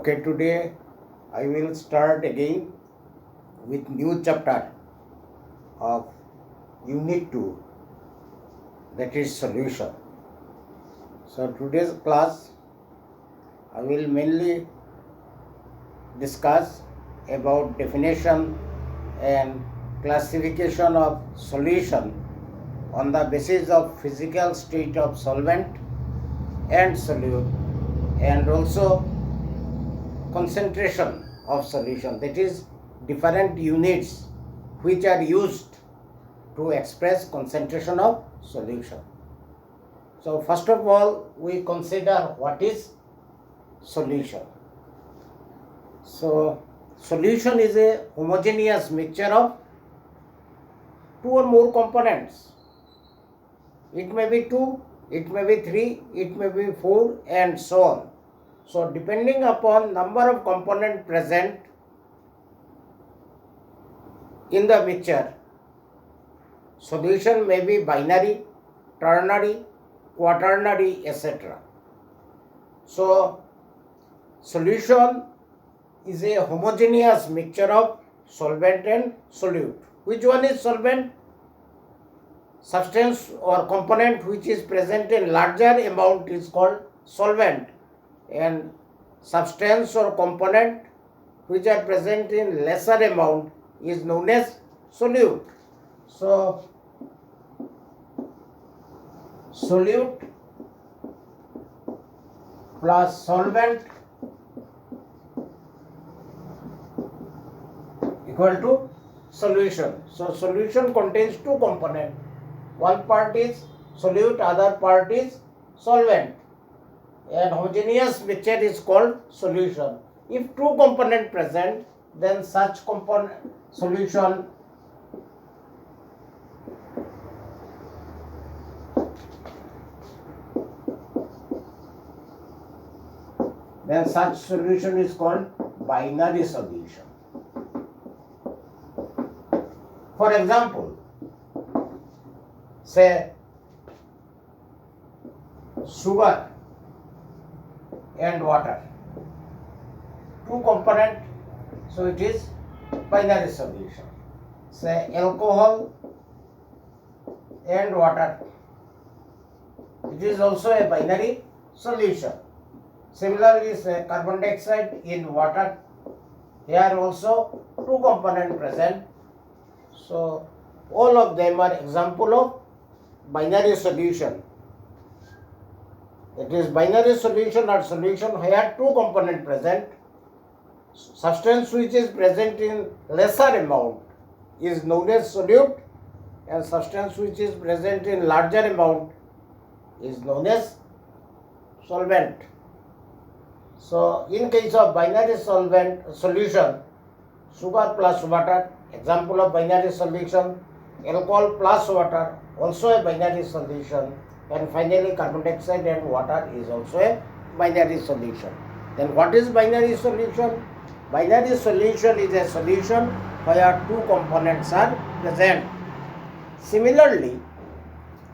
Okay, today I will start again with new chapter of Unit 2, that is solution. So today's class I will mainly discuss about definition and classification of solution on the basis of physical state of solvent and solute, and also concentration of solution, that is different units which are used to express concentration of solution. So first of all, we consider what is solution. So solution is a homogeneous mixture of two or more components. It may be 2, it may be 3, it may be 4, and so on. So depending upon number of components present in the mixture, solution may be binary, ternary, quaternary, etc. So solution is a homogeneous mixture of solvent and solute. Which one is solvent? Substance or component which is present in larger amount is called solvent, and substance or component which are present in lesser amount is known as solute. So solute plus solvent equal to solution. So solution contains two components. One part is solute, other part is solvent. And homogeneous mixture is called solution. If two components present, then such component solution is called binary solution. For example, say sugar and water, two component, so it is binary solution. Say alcohol and water, it is also a binary solution. Similarly, say carbon dioxide in water, here also two components present. So all of them are example of binary solution. It is binary solution or solution where two components present. Substance which is present in lesser amount is known as solute, and substance which is present in larger amount is known as solvent. So in case of binary solvent solution, sugar plus water, example of binary solution, alcohol plus water, also a binary solution, and finally carbon dioxide and water is also a binary solution. Then what is binary solution? Binary solution is a solution where two components are present. Similarly,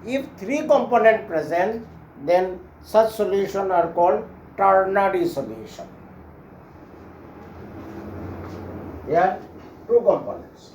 if three components present, then such solution are called ternary solution. They are two components.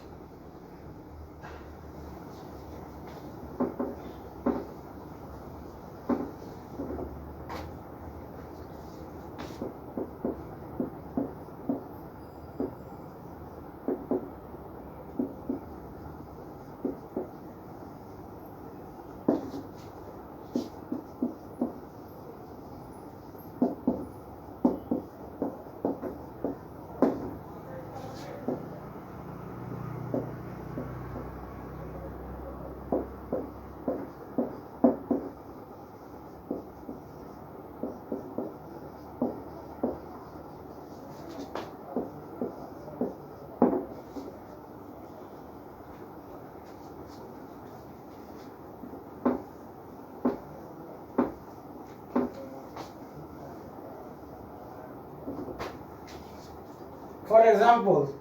For example,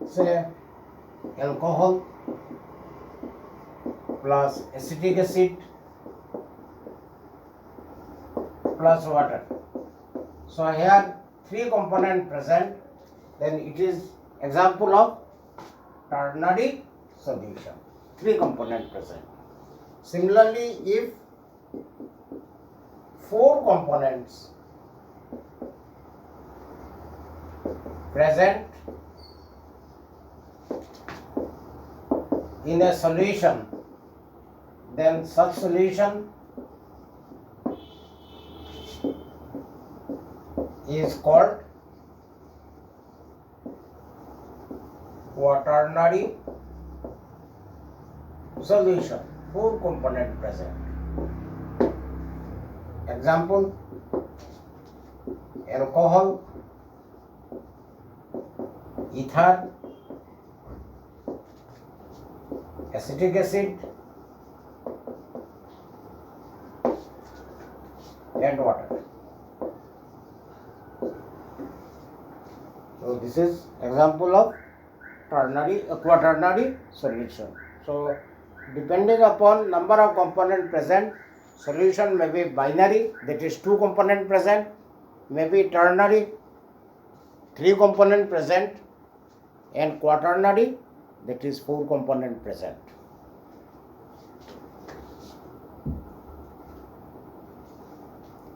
say alcohol plus acetic acid plus water. So here three component present, then it is example of ternary solution. Three component present. Similarly, if four components present in a solution, then such solution is called quaternary solution. Four component present. Example, alcohol, ether, acetic acid, and water. So this is example of quaternary solution. So depending upon number of component present, solution may be binary, that is two component present, may be ternary, three component present, and quaternary, that is four component present.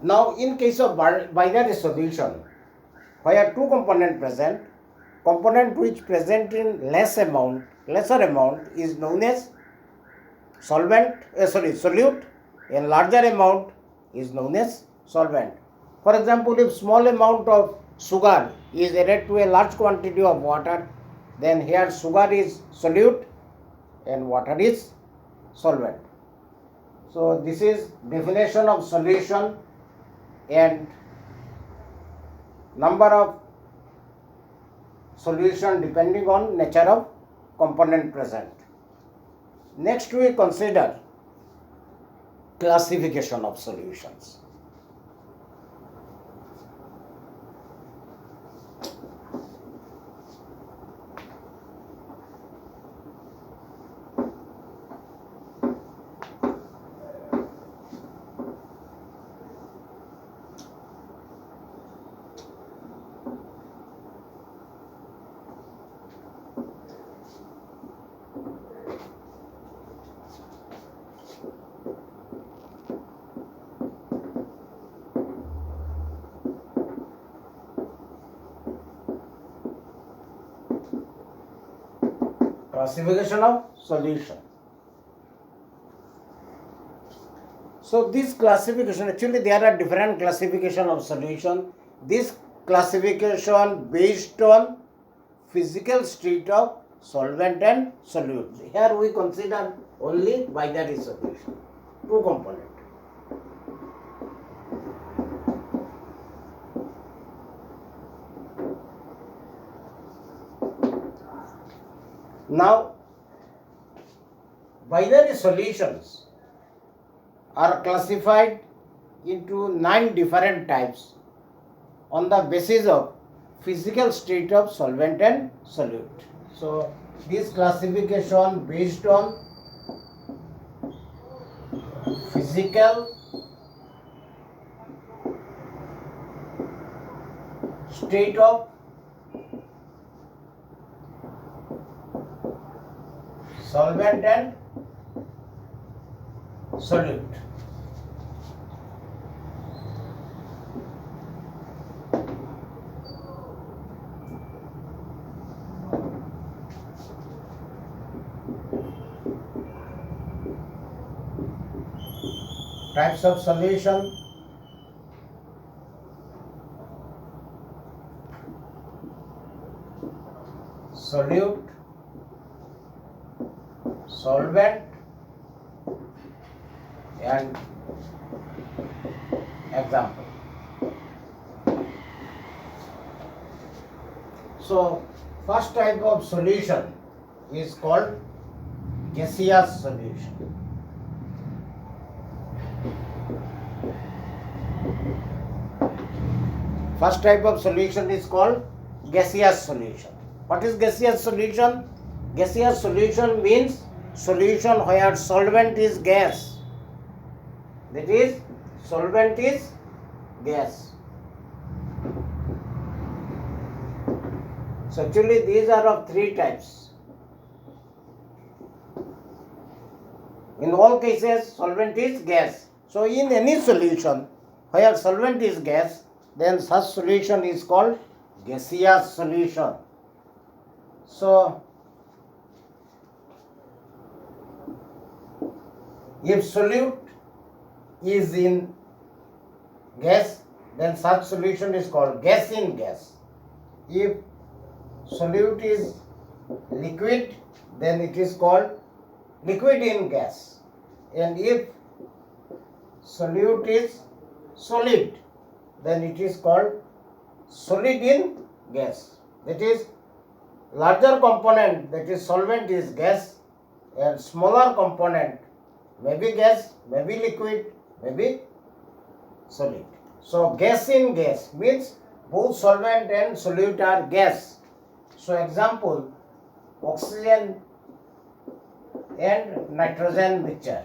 Now in case of binary solution, where two component present, component which present in lesser amount is known as solute, and larger amount is known as solvent. For example, if small amount of sugar is added to a large quantity of water, then here sugar is solute and water is solvent. So this is definition of solution and number of solution depending on nature of component present. Next we consider classification of solutions. Classification of solution. So this classification, actually there are different classification of solution. This classification based on physical state of solvent and solute. Here we consider only binary solution, two component. Now, binary solutions are classified into 9 different types on the basis of physical state of solvent and solute. So, this classification based on physical state of solvent and solute. Types of solution: solute, solvent, and example. So, first type of solution is called gaseous solution. First type of solution is called gaseous solution. What is gaseous solution? Gaseous solution means solution where solvent is gas. That is, solvent is gas. So actually these are of three types. In all cases, solvent is gas. So in any solution where solvent is gas, then such solution is called gaseous solution. So if solute is in gas, then such solution is called gas in gas. If solute is liquid, then it is called liquid in gas. And if solute is solid, then it is called solid in gas. That is, larger component, that is solvent, is gas, and smaller component may be gas, may be liquid, may be solid. So gas in gas means both solvent and solute are gas. So example, oxygen and nitrogen mixture,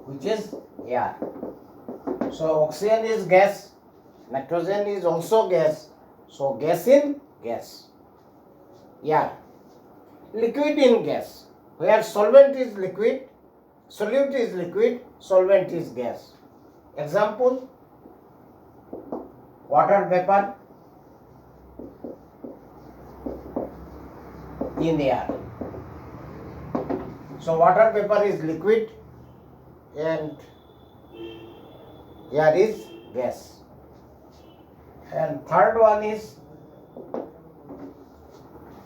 which is air. So oxygen is gas, nitrogen is also gas. So gas in gas. Yeah. Liquid in gas, where solvent is liquid, solute is liquid, solvent is gas. Example, water vapor in the air. So water vapor is liquid and air is gas. And third one is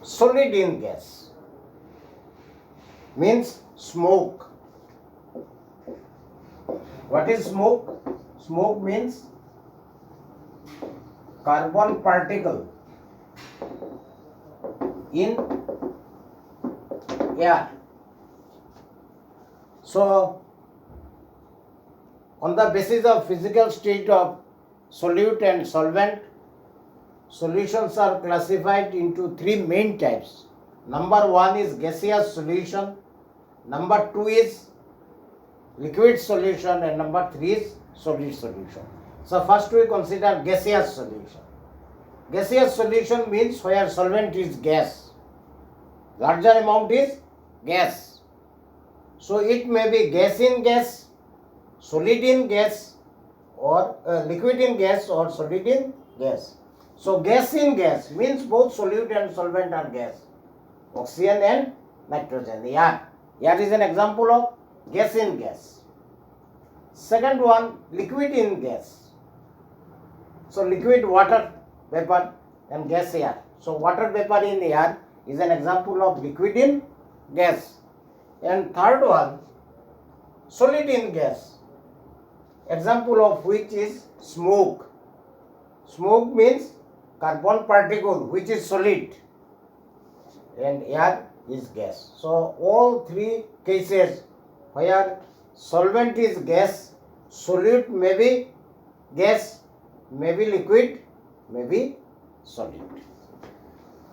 solid in gas, means smoke. What is smoke? Smoke means carbon particle in air. So on the basis of physical state of solute and solvent, solutions are classified into three main types. Number one is gaseous solution, number two is liquid solution, and number three is solid solution. So first we consider gaseous solution. Gaseous solution means where solvent is gas, larger amount is gas. So it may be gas in gas, solid in gas, or liquid in gas, or solid in gas. So gas in gas means both solute and solvent are gas, oxygen and nitrogen. Air is an example of gas in gas. Second one, liquid in gas. So liquid water vapor and gas air. So water vapor in air is an example of liquid in gas. And third one, solid in gas, example of which is smoke. Smoke means carbon particle which is solid, and air is gas. So all three cases where solvent is gas, solute may be gas, may be liquid, may be solid.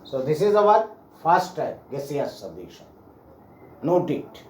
So this is our first type, gaseous solution. Note it.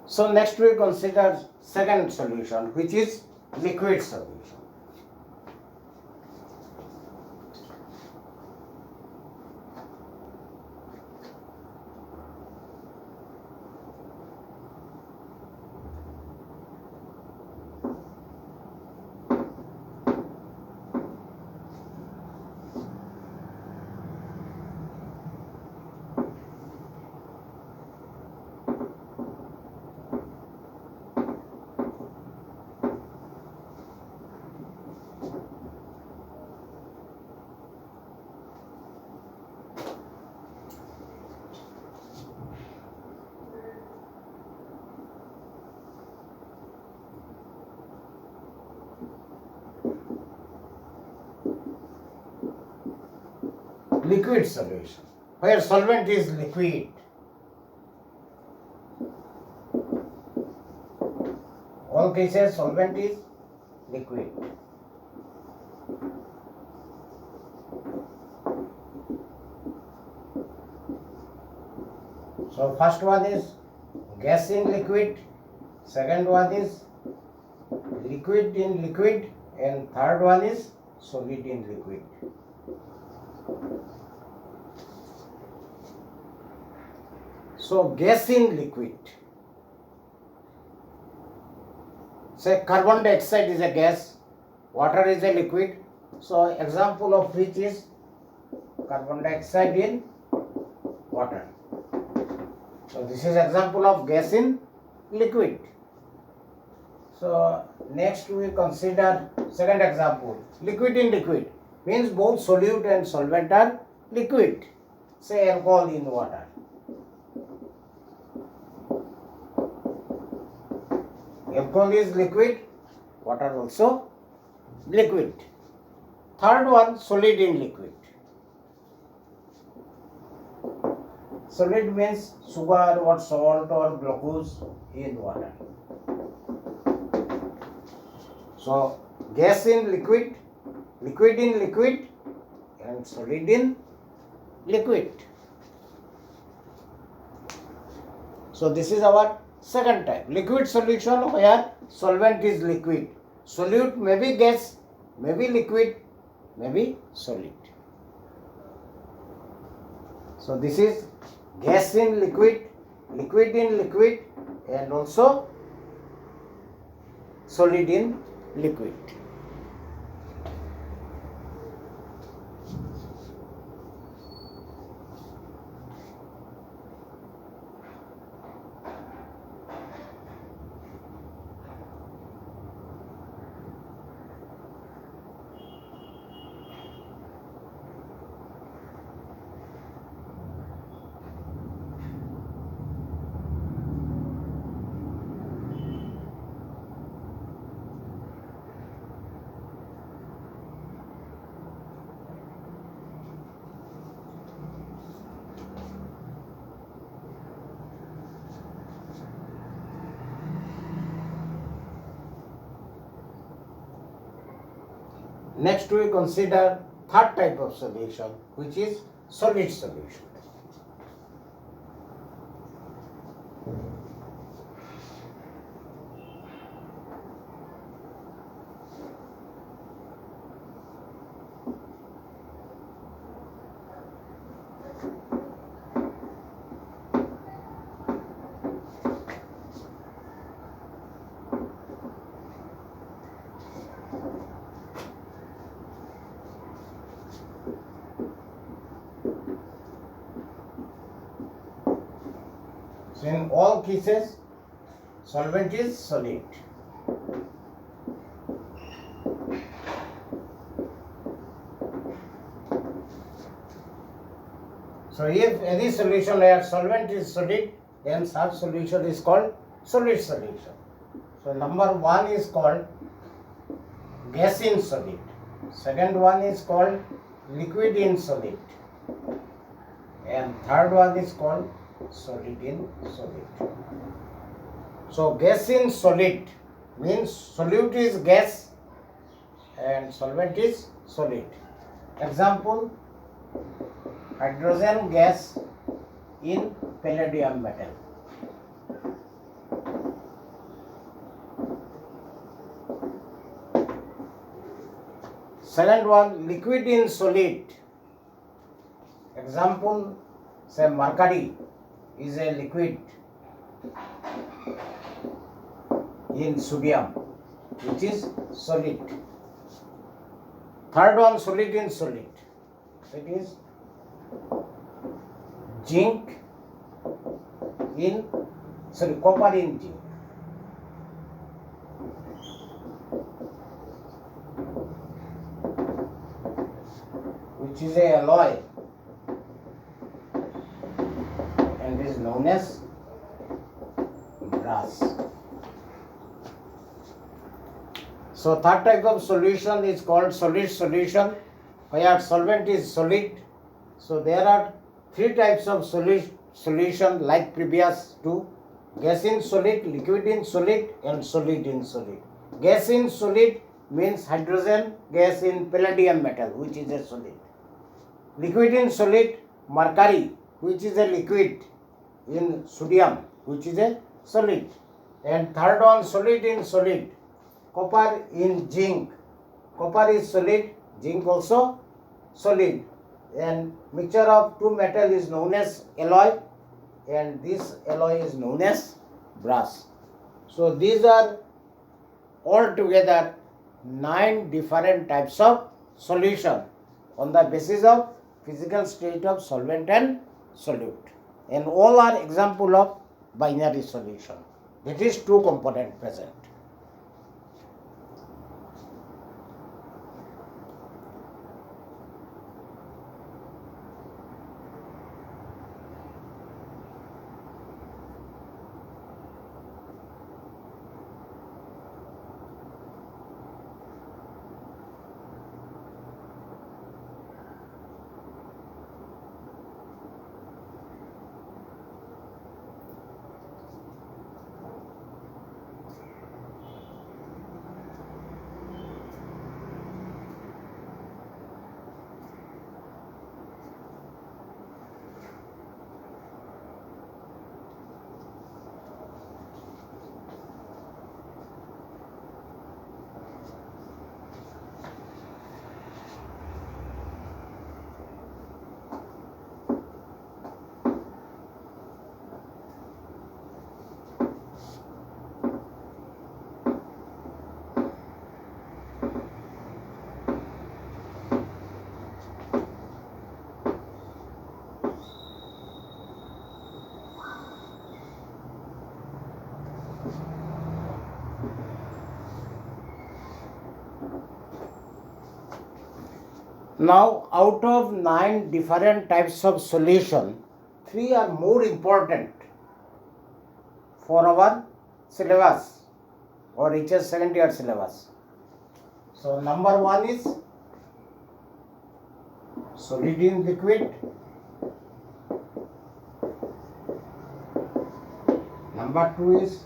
So next we consider second solution, which is liquid solution. liquid solution, where solvent is liquid. All cases solvent is liquid. So first one is gas in liquid, second one is liquid in liquid, and third one is solid in liquid. So gas in liquid. Say carbon dioxide is a gas, water is a liquid. So example of which is carbon dioxide in water. So this is example of gas in liquid. So next we consider second example, liquid in liquid, means both solute and solvent are liquid. Say alcohol in water. Alcohol is liquid, water also liquid. Third one, solid in liquid. Solid means sugar or salt or glucose in water. So gas in liquid, liquid in liquid, and solid in liquid. So this is our second type, liquid solution where solvent is liquid. Solute may be gas, may be liquid, may be solid. So this is gas in liquid, liquid in liquid, and also solid in liquid. Next we consider third type of solution, which is solid solution. So in all cases, solvent is solid. So if any solution where solvent is solid, then such solution is called solid solution. So number one is called gas in solid. Second one is called liquid in solid. And third one is called solid in solid. So gas in solid means solute is gas and solvent is solid. Example, hydrogen gas in palladium metal. Second one, liquid in solid. Example, say mercury is a liquid in sodium, which is solid. Third one, solid in solid. It is copper in zinc. Which is a alloy and is known as brass. So third type of solution is called solid solution, where solvent is solid, So there are three types of solution like previous two: gas in solid, liquid in solid, and solid in solid. Gas in solid means hydrogen gas in palladium metal, which is a solid. Liquid in solid, mercury, which is a liquid in sodium, which is a solid. And third one, solid in solid, copper in zinc. Copper is solid, zinc also solid. And mixture of two metal is known as alloy, and this alloy is known as brass. So these are altogether 9 different types of solution on the basis of physical state of solvent and solute, and all are example of binary solution, that is two component present. Now, out of 9 different types of solution, 3 are more important for our syllabus or HS second year syllabus. So, number 1 is solid in liquid. Number 2 is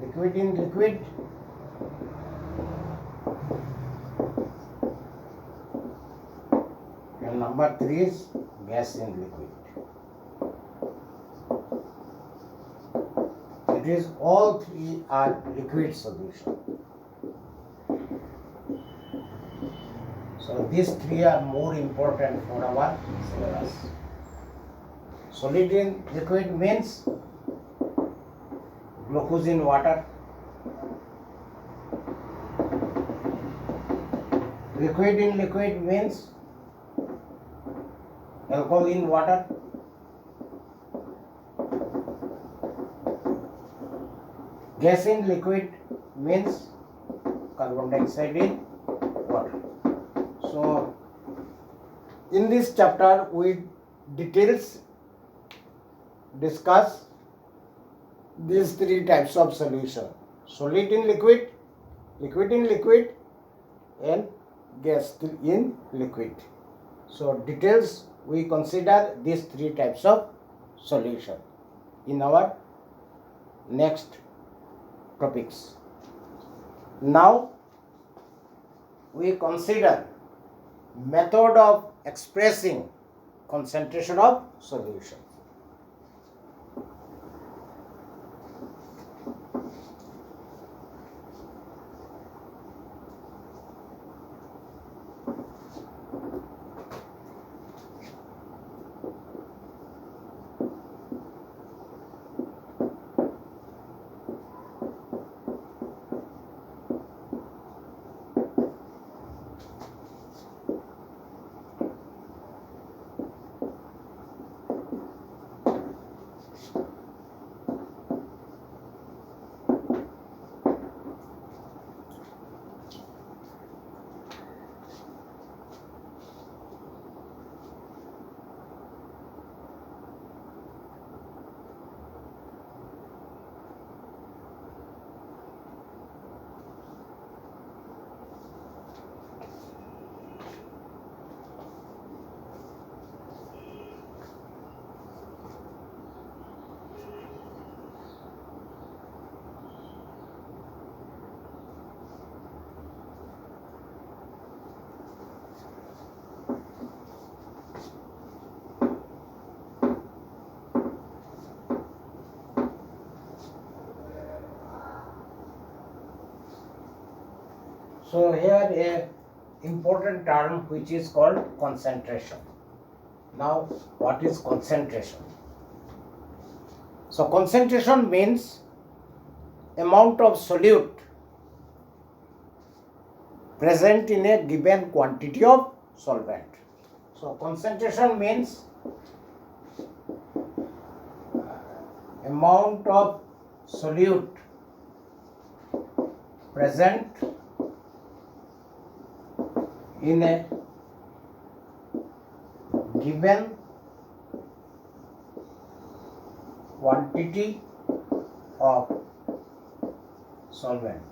liquid in liquid. And number 3 is gas in liquid. It is all 3 are liquid solution. So these 3 are more important for our syllabus. Solid in liquid means glucose in water. Liquid in liquid means alcohol in water. Gas in liquid means carbon dioxide in water. So, in this chapter, we details discuss these 3 types of solution: solid in liquid, liquid in liquid, and gas in liquid. So, details we consider these 3 types of solution in our next topics. Now, we consider method of expressing concentration of solution. So here a important term which is called concentration. Now what is concentration? So concentration means amount of solute present in a given quantity of solvent. So concentration means amount of solute present in a given quantity of solvent.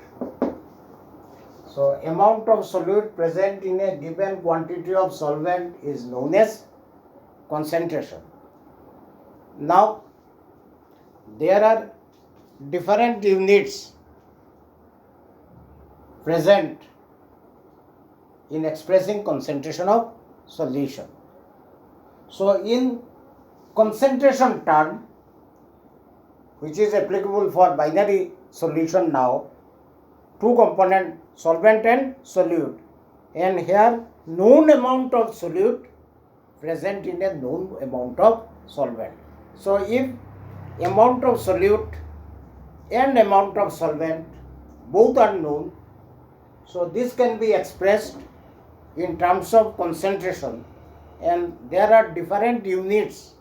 So amount of solute present in a given quantity of solvent is known as concentration. Now there are different units present in expressing concentration of solution. So in concentration term, which is applicable for binary solution now, two component solvent and solute, and here known amount of solute present in a known amount of solvent. So if amount of solute and amount of solvent both are known, so this can be expressed in terms of concentration, and there are different units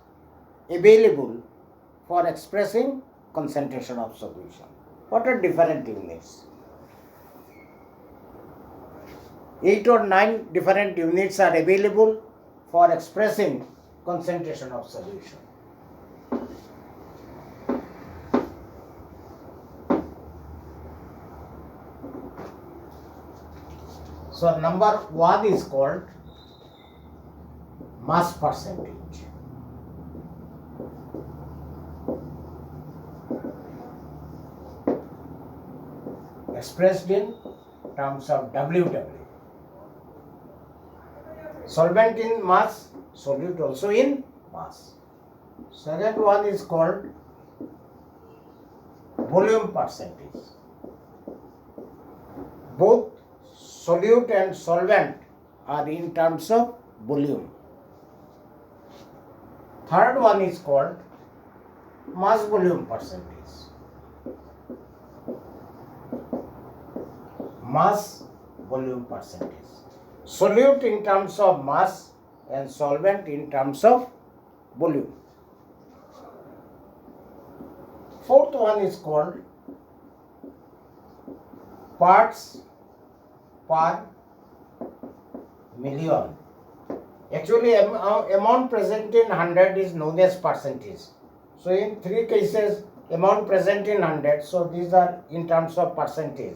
available for expressing concentration of solution. What are different units? 8 or 9 different units are available for expressing concentration of solution. So number 1 is called mass percentage. Expressed in terms of WW. Solvent in mass, solute also in mass. Second one is called volume percentage. Both solute and solvent are in terms of volume. Third one is called mass volume percentage. Mass volume percentage. Solute in terms of mass and solvent in terms of volume. Fourth one is called parts per million. Actually, amount present in 100 is known as percentage. So in 3 cases, amount present in 100, so these are in terms of percentage.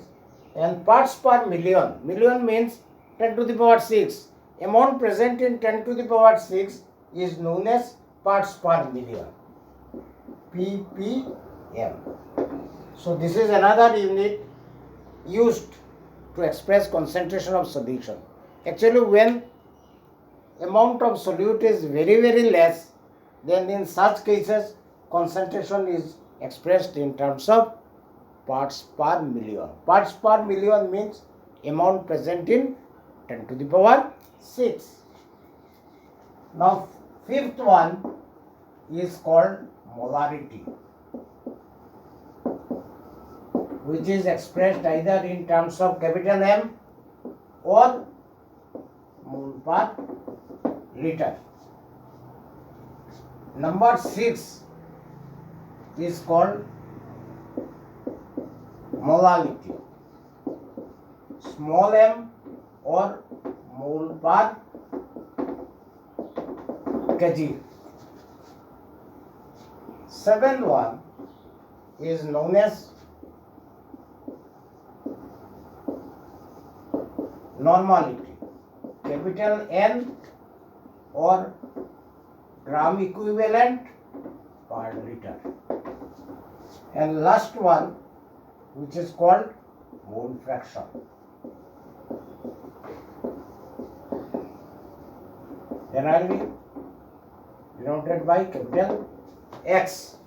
And parts per million. Million means 10 to the power 6. Amount present in 10 to the power 6 is known as parts per million. ppm. So this is another unit used to express concentration of solution. Actually, when amount of solute is very less, then in such cases concentration is expressed in terms of parts per million. Parts per million means amount present in 10 to the power 6. Now fifth one is called molarity, which is expressed either in terms of capital M or mole per liter. Number 6 is called molality, small m or mole per kg. Seventh one is known as normality, capital N or gram equivalent per liter. And last one, which is called mole fraction. Generally denoted by capital X.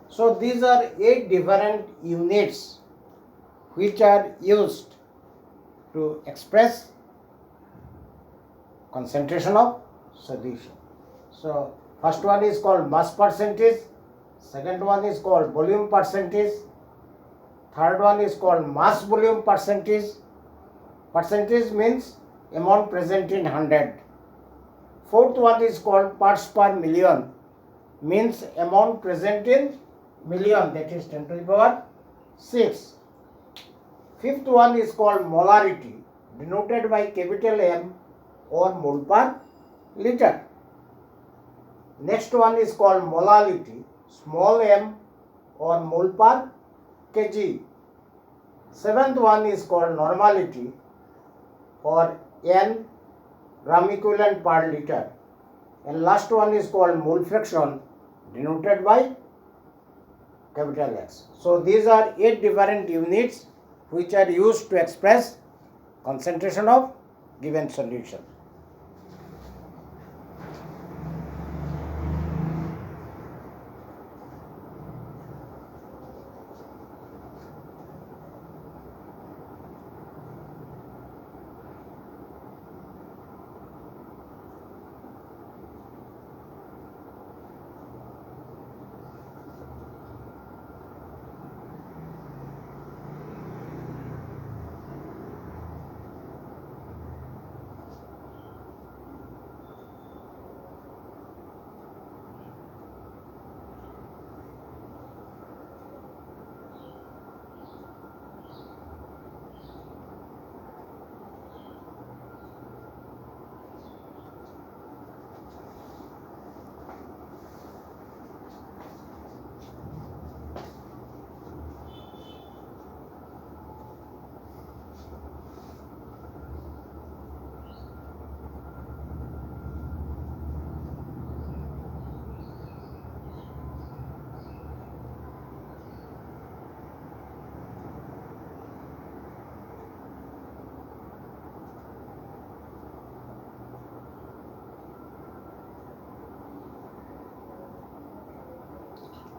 So these are 8 different units which are used to express concentration of solution. So first one is called mass percentage, second one is called volume percentage, third one is called mass volume percentage. Percentage means amount present in 100. Fourth one is called parts per million, means amount present in million, that is 10 to the power 6. Fifth one is called molarity, denoted by capital M or mole per liter. Next one is called molality, small m or mole per kg. Seventh one is called normality or n gram equivalent per liter. And last one is called mole fraction, denoted by capital X. So these are 8 different units which are used to express concentration of given solution.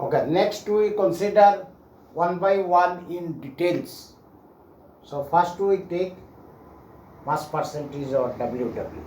Okay, next we consider one by one in details. So first we take mass percentage or WW.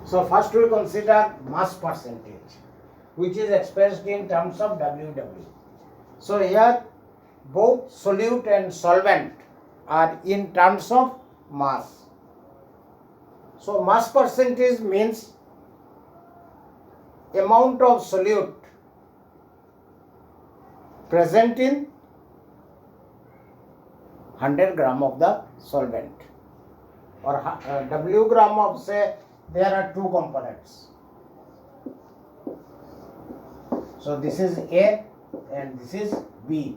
So first we consider mass percentage, which is expressed in terms of WW. So here both solute and solvent are in terms of mass. So mass percentage means amount of solute present in 100 gram of the solvent, or W gram of, say, there are two components. So this is A and this is B,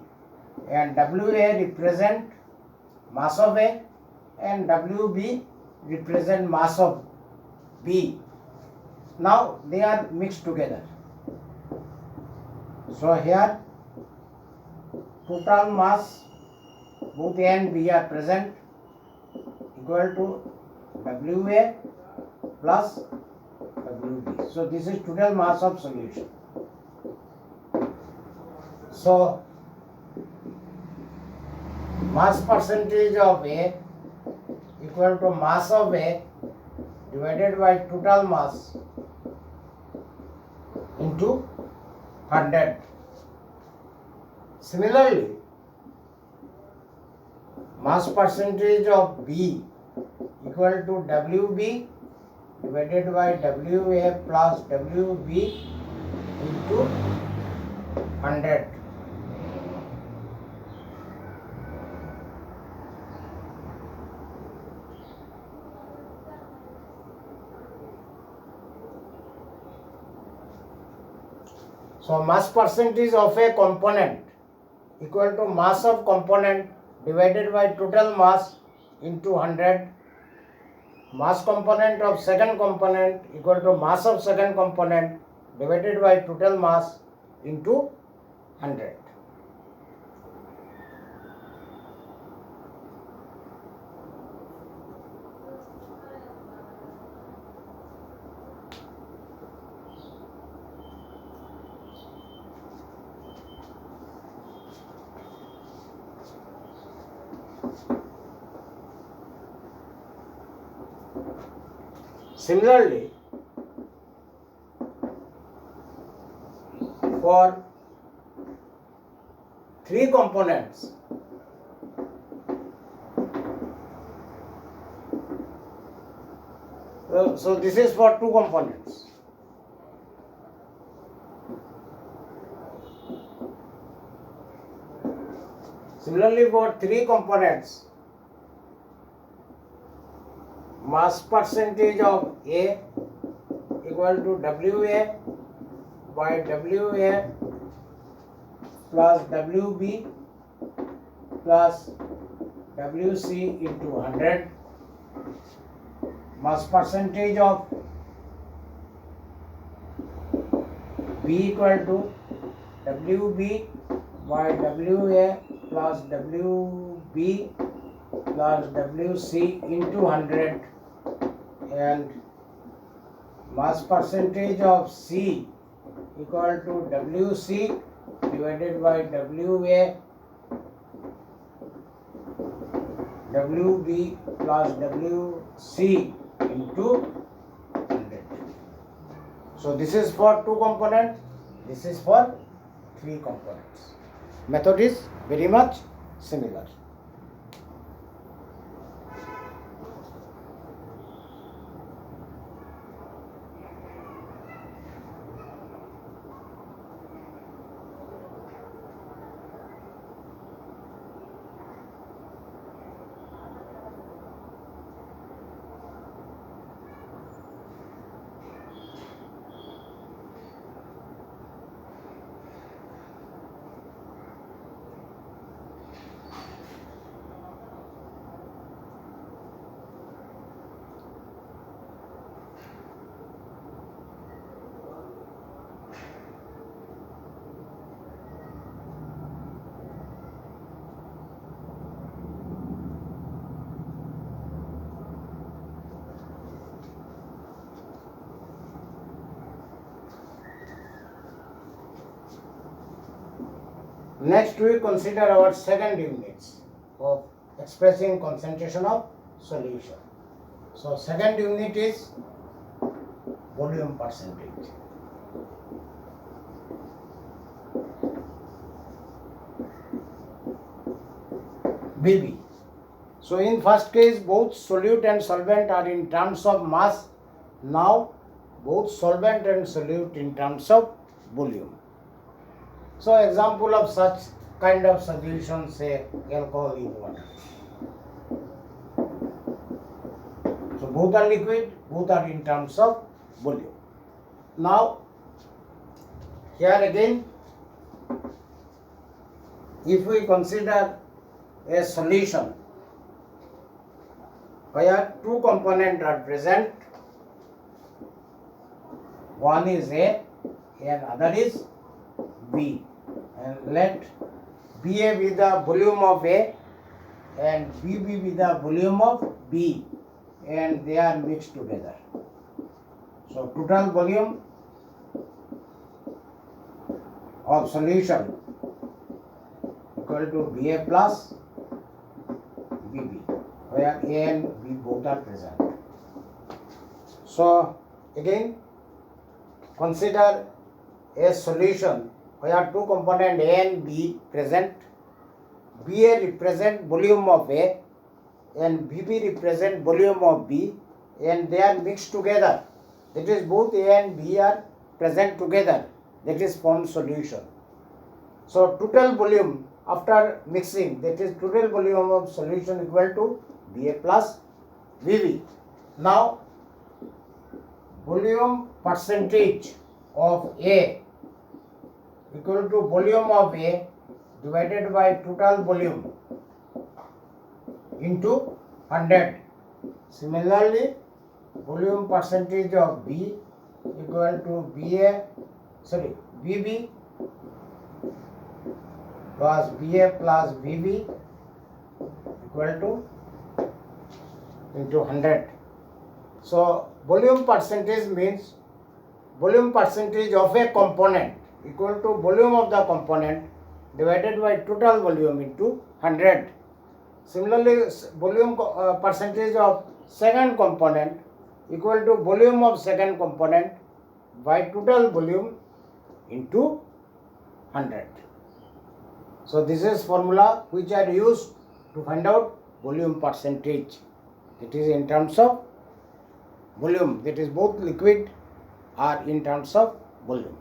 and WA represent mass of A and WB represent mass of B. Now they are mixed together. So here total mass, both A and B are present, equal to WA plus WB. So this is total mass of solution. So mass percentage of A equal to mass of A divided by total mass into 100. Similarly, mass percentage of B equal to WB divided by WA plus WB into 100. So mass percentage of a component equal to mass of component divided by total mass into 100. mass component of second component equal to mass of second component divided by total mass into 100. Similarly, for three components, so this is for two components. Similarly, for three components, mass percentage of A equal to WA by WA plus WB plus WC into 100. Mass percentage of B equal to WB by WA plus WB plus WC into 100, and mass percentage of C equal to WC divided by WA WB plus WC into 100. So this is for two components, this is for three components. Method is very much similar. Next we consider our second units of expressing concentration of solution. So second unit is volume percentage. BB. So in first case both solute and solvent are in terms of mass. Now both solvent and solute in terms of volume. So example of such kind of solution, say alcohol in water. So both are liquid, both are in terms of volume. Now here again, if we consider a solution where two components are present, one is A and other is B, and let BA be the volume of A and BB be the volume of B, and they are mixed together. So total volume of solution equal to BA plus BB, where A and B both are present. So again, consider a solution where two components A and B present. BA represent volume of A and BB represent volume of B, and they are mixed together. That is, both A and B are present together. That is formed solution. So total volume after mixing, that is total volume of solution equal to BA plus BB. Now volume percentage of A equal to volume of A divided by total volume into 100. Similarly, volume percentage of B equal to BB plus BA plus BB equal to into 100. So volume percentage means volume percentage of a component equal to volume of the component divided by total volume into 100. Similarly, volume percentage of second component equal to volume of second component by total volume into 100. So this is formula which are used to find out volume percentage. It is in terms of volume, that is both liquid or in terms of volume.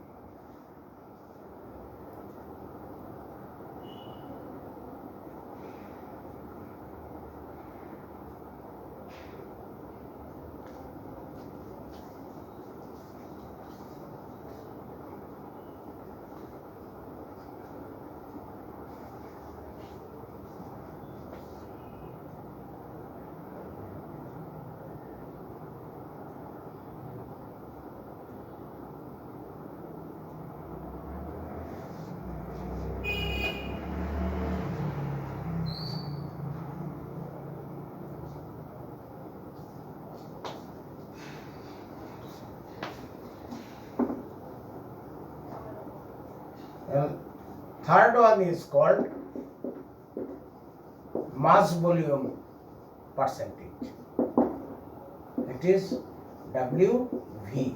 And third one is called mass volume percentage. It is WV.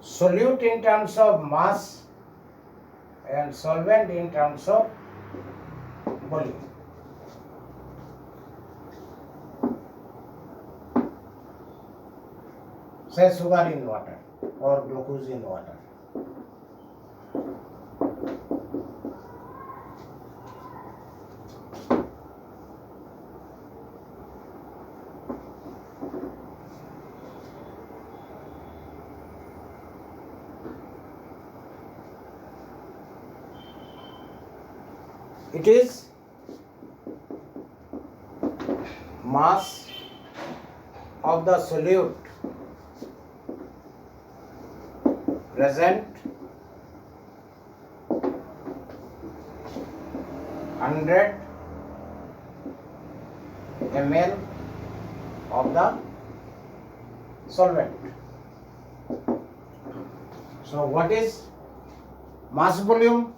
Solute in terms of mass and solvent in terms of volume. Say sugar in water or glucose in water. It is mass of the solute present 100 ml of the solvent. So what is mass volume?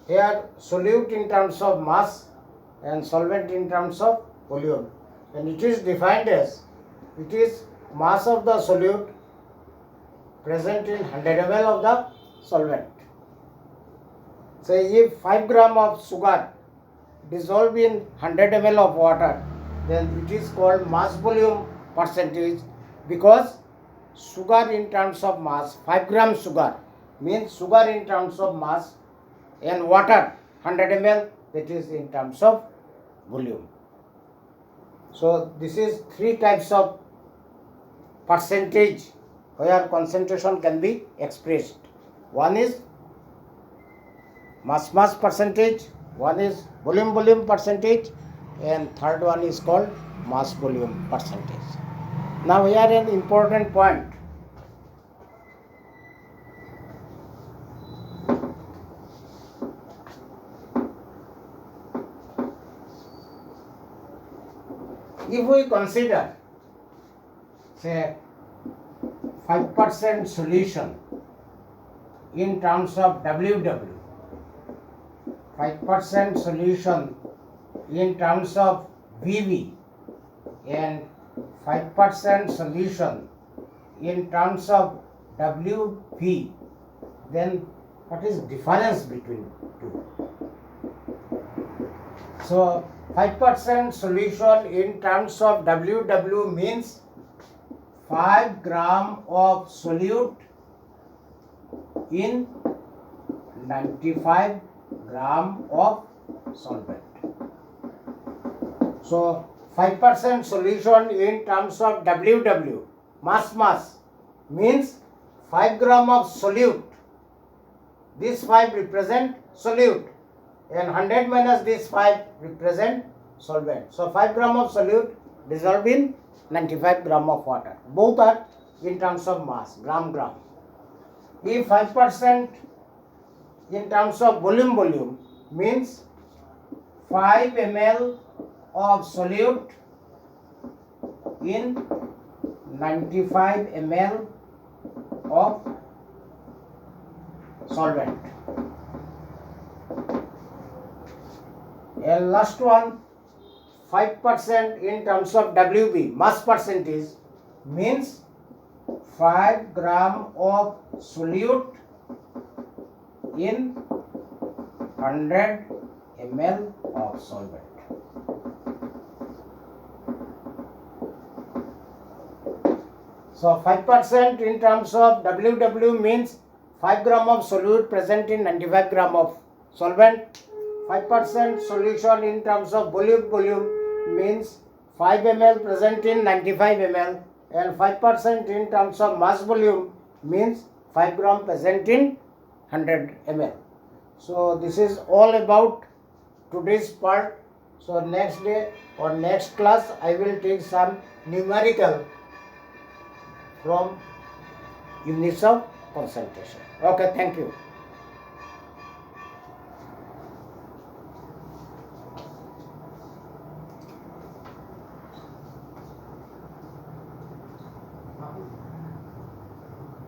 Here solute in terms of mass and solvent in terms of volume, and it is defined as it is mass of the solute present in 100 ml of the solvent. Say if 5 gram of sugar dissolved in 100 ml of water, then it is called mass volume percentage, because sugar in terms of mass, 5 gram sugar means sugar in terms of mass, and water 100 ml, that is in terms of volume. So this is three types of percentage where concentration can be expressed. One is mass percentage, one is volume percentage, and third one is called mass volume percentage. Now here an important point. If we consider, say, 5% solution in terms of WW, 5% solution in terms of VV, and 5% solution in terms of WV, then what is difference between two? So 5% solution in terms of WW means 5 gram of solute in 95 gram of solvent. So 5% solution in terms of WW, mass means 5 gram of solute. This 5 represent solute, and 100 minus this 5 represent solvent. So 5 gram of solute dissolved in 95 gram of water. Both are in terms of mass, gram. If 5% in terms of volume means 5 ml of solute in 95 ml of solvent. And last one, 5% in terms of WB, mass percentage, means 5 gram of solute in 100 ml of solvent. So 5% in terms of WW means 5 gram of solute present in 95 gram of solvent. 5% solution in terms of volume means 5 ml present in 95 ml, and 5% in terms of mass volume means 5 gram present in 100 ml. So this is all about today's part. So next day or next class I will take some numerical from units of concentration. Okay, thank you.